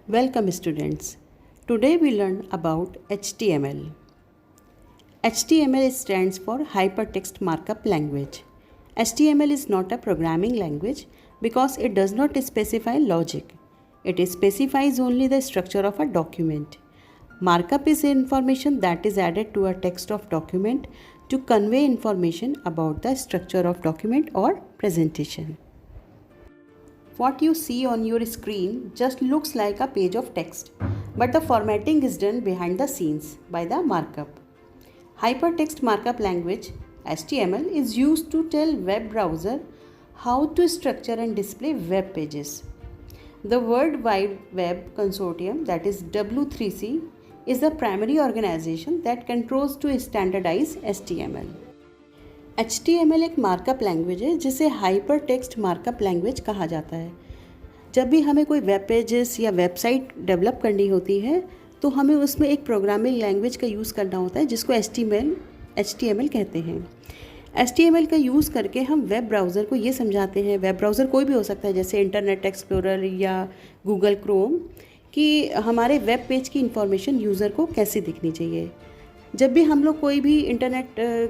Welcome students. Today we learn about HTML. HTML stands for Hypertext Markup Language. HTML is not a programming language because it does not specify logic. It specifies only the structure of a document. Markup is information that is added to a text of document to convey information about the structure of document or presentation. What you see on your screen just looks like a page of text, but the formatting is done behind the scenes by the markup. Hypertext Markup Language (HTML) is used to tell web browser how to structure and display web pages. The World Wide Web Consortium, that is W3C, is the primary organization that controls to standardize HTML. HTML एक markup language है जिसे hyper text markup language कहा जाता है। जब भी हमें कोई वेब पेजेस या वेबसाइट डेवलप करनी होती है तो हमें उसमें एक प्रोग्रामिंग लैंग्वेज का यूज़ करना होता है जिसको HTML कहते हैं। HTML का यूज़ करके हम वेब ब्राउज़र को ये समझाते हैं, वेब ब्राउज़र कोई भी हो सकता है जैसे इंटरनेट एक्सप्लोरर या गूगल क्रोम, कि हमारे वेब पेज की इंफॉर्मेशन यूज़र को कैसे दिखनी चाहिए। जब भी हम लोग कोई भी इंटरनेट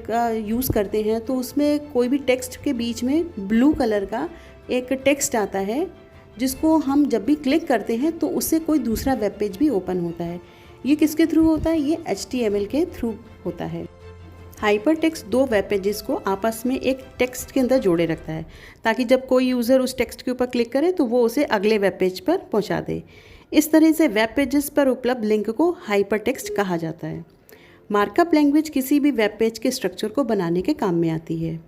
का यूज़ करते हैं तो उसमें कोई भी टेक्स्ट के बीच में ब्लू कलर का एक टेक्स्ट आता है जिसको हम जब भी क्लिक करते हैं तो उससे कोई दूसरा वेब पेज भी ओपन होता है। ये किसके थ्रू होता है? ये HTML के थ्रू होता है। हाइपर टेक्स्ट दो वेब पेजेस को आपस में एक टेक्स्ट के अंदर जोड़े रखता है ताकि जब कोई यूज़र उस टेक्स्ट के ऊपर क्लिक करे तो वो उसे अगले वेब पेज पर पहुंचा दे। इस तरह से वेब पेजेस पर उपलब्ध लिंक को हाइपर टेक्स्ट कहा जाता है। मार्कअप लैंग्वेज किसी भी वेब पेज के स्ट्रक्चर को बनाने के काम में आती है।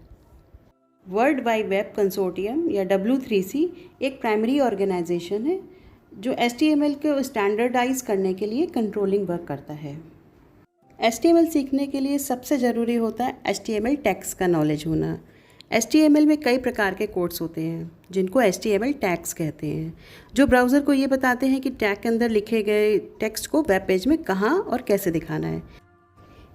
वर्ल्ड वाइड वेब कंसोर्टियम या W3C एक प्राइमरी ऑर्गेनाइजेशन है जो HTML को स्टैंडर्डाइज करने के लिए कंट्रोलिंग वर्क करता है। HTML सीखने के लिए सबसे ज़रूरी होता है HTML टैग्स का नॉलेज होना। HTML में कई प्रकार के कोड्स होते हैं जिनको HTML टैग्स कहते हैं, जो ब्राउज़र को ये बताते हैं कि टैग के अंदर लिखे गए टेक्स्ट को वेब पेज में कहाँ और कैसे दिखाना है।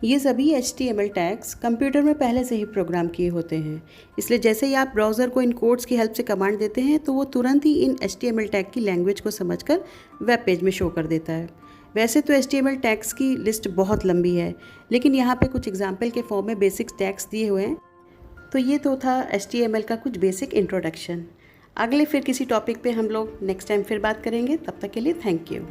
ये सभी HTML टैग्स कंप्यूटर में पहले से ही प्रोग्राम किए होते हैं, इसलिए जैसे ही आप ब्राउज़र को इन कोड्स की हेल्प से कमांड देते हैं तो वो तुरंत ही इन HTML टैग की लैंग्वेज को समझकर वेब पेज में शो कर देता है। वैसे तो HTML टैग्स की लिस्ट बहुत लंबी है, लेकिन यहाँ पे कुछ एग्जाम्पल के फॉर्म में बेसिक टैग्स दिए हुए हैं। तो ये तो था HTML का कुछ बेसिक इंट्रोडक्शन। अगले फिर किसी टॉपिक पे हम लोग नेक्स्ट टाइम फिर बात करेंगे। तब तक के लिए थैंक यू।